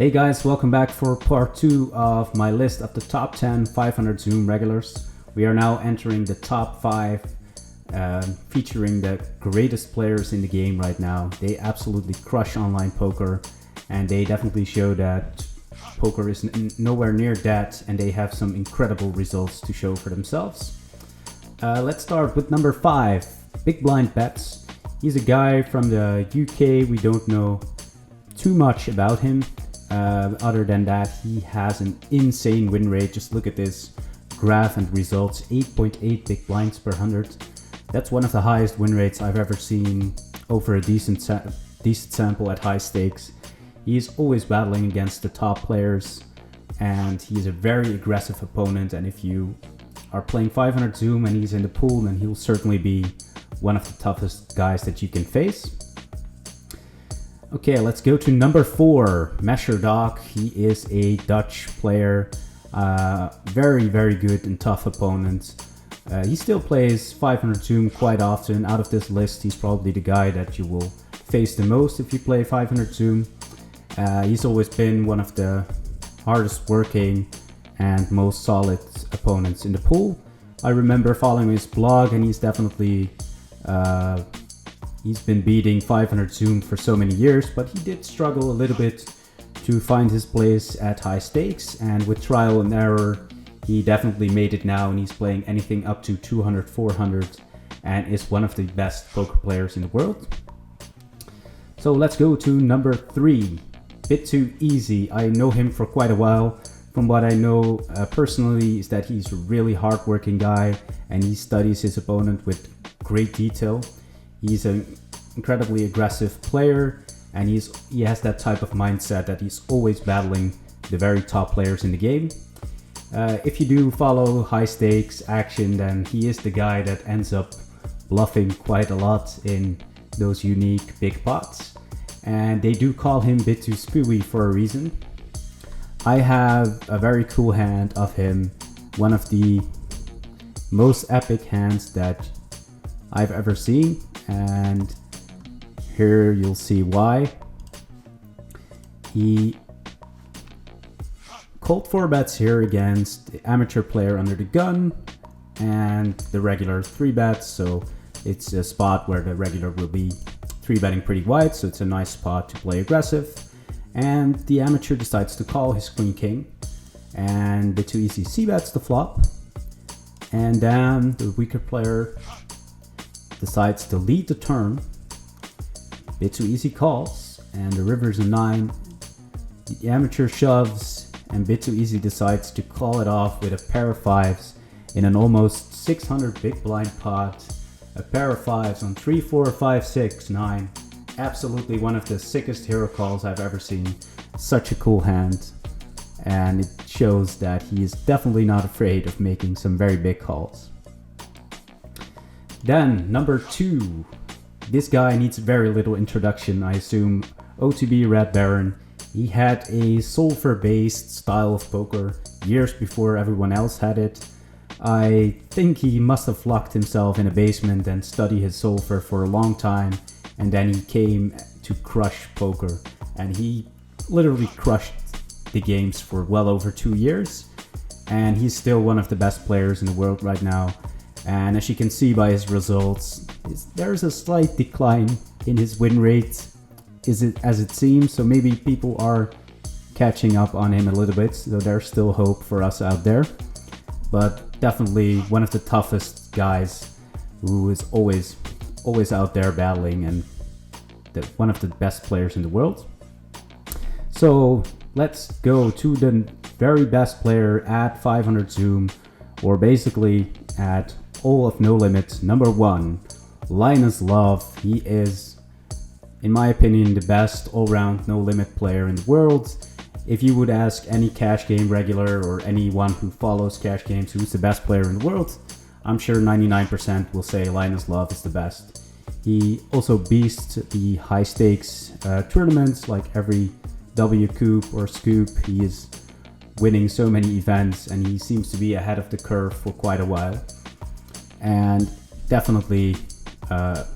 Hey guys, welcome back for part 2 of my list of the top 10 500 Zoom regulars. We are now entering the top 5, featuring the greatest players in the game right now. They absolutely crush online poker, and they definitely show that poker is nowhere near that, and they have some incredible results to show for themselves. Let's start with number 5, Big Blind Bets. He's a guy from the UK. We don't know too much about him. Other than that, he has an insane win rate. Just look at this graph and results, 8.8 big blinds per 100. That's one of the highest win rates I've ever seen over a decent sample at high stakes. He's always battling against the top players, and he's a very aggressive opponent. And if you are playing 500 Zoom and he's in the pool, then he'll certainly be one of the toughest guys that you can face. Okay, let's go to number 4, Mesher Doc. He is a Dutch player, very, very good and tough opponent. He still plays 500 Zoom quite often. Out of this list, he's probably the guy that you will face the most if you play 500 Zoom. He's always been one of the hardest working and most solid opponents in the pool. I remember following his blog, and he's definitely he's been beating 500 Zoom for so many years, but he did struggle a little bit to find his place at high stakes, and with trial and error, he definitely made it now, and he's playing anything up to 200, 400, and is one of the best poker players in the world. So let's go to number 3, Bit Too Easy. I know him for quite a while. From what I know personally is that he's a really hardworking guy, and he studies his opponent with great detail. He's an incredibly aggressive player, and he has that type of mindset that he's always battling the very top players in the game. If you do follow high stakes action, then he is the guy that ends up bluffing quite a lot in those unique big pots, and they do call him Bit Too Spewy for a reason. I have a very cool hand of him, one of the most epic hands that I've ever seen, and here you'll see why. He called 4 bets here against the amateur player under the gun and the regular 3 bets, so it's a spot where the regular will be 3 betting pretty wide, so it's a nice spot to play aggressive. And the amateur decides to call his queen king, and Bit Too Easy c-bets the flop, and then the weaker player decides to lead the turn. Bit Too Easy calls, and the river's a 9. The amateur shoves, and Bit Too Easy decides to call it off with a pair of 5s in an almost 600 big blind pot. A pair of 5s on 3, 4, 5, 6, 9. Absolutely one of the sickest hero calls I've ever seen. Such a cool hand, and it shows that he is definitely not afraid of making some very big calls. Then number 2, this guy needs very little introduction, I assume. OTB Red Baron. He had a solver based style of poker years before everyone else had it. I think he must have locked himself in a basement and studied his solver for a long time, and then he came to crush poker, and he literally crushed the games for well over 2 years, and he's still one of the best players in the world right now. And as you can see by his results, there's a slight decline in his win rate, as it seems, so maybe people are catching up on him a little bit, so there's still hope for us out there. But definitely one of the toughest guys, who is always out there battling, and one of the best players in the world. So let's go to the very best player at 500 Zoom, or basically at all of No Limit. Number 1, Linus Love. He is, in my opinion, the best all-round No Limit player in the world. If you would ask any cash game regular or anyone who follows cash games who's the best player in the world, I'm sure 99% will say Linus Love is the best. He also beasts the high stakes tournaments like every W Coup or Scoop. He is winning so many events, and he seems to be ahead of the curve for quite a while. And definitely a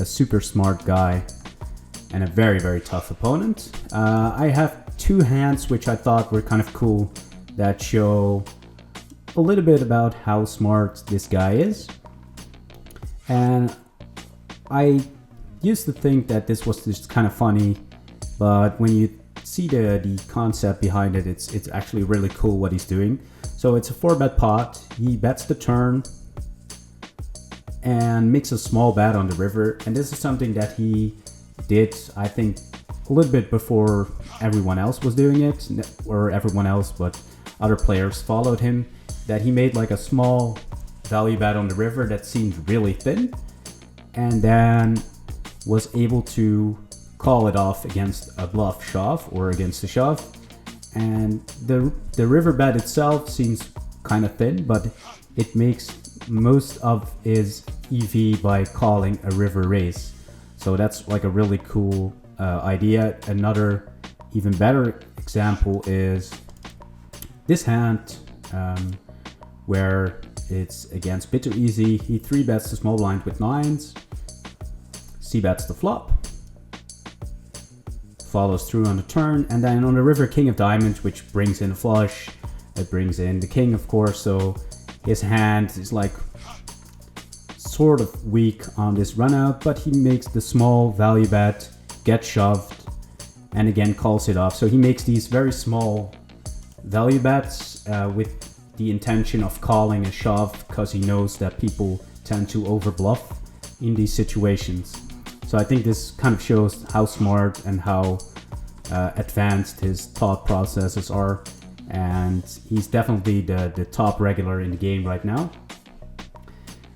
super smart guy and a very, very tough opponent. I have two hands which I thought were kind of cool that show a little bit about how smart this guy is. And I used to think that this was just kind of funny, but when you see the concept behind it, it's actually really cool what he's doing. So it's a 4-bet pot. He bets the turn and makes a small bet on the river, and this is something that he did, I think, a little bit before everyone else was doing it, or everyone else, but other players followed him, that he made like a small value bet on the river that seemed really thin, and then was able to call it off against a bluff shove or against a shove. And the river bet itself seems kind of thin, but it makes most of his EV by calling a river raise. So that's like a really cool idea. Another even better example is this hand, where it's against bitter easy. He 3-bets the small blind with 9s, c-bets the flop, follows through on the turn, and then on the river king of diamonds, which brings in a flush, it brings in the king, of course, so his hand is like sort of weak on this run out, but he makes the small value bet, gets shoved, and again calls it off. So he makes these very small value bets with the intention of calling a shove, because he knows that people tend to overbluff in these situations. So I think this kind of shows how smart and how advanced his thought processes are, and he's definitely the top regular in the game right now.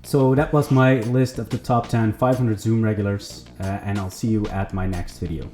So that was my list of the top 10 500 Zoom regulars, and I'll see you at my next video.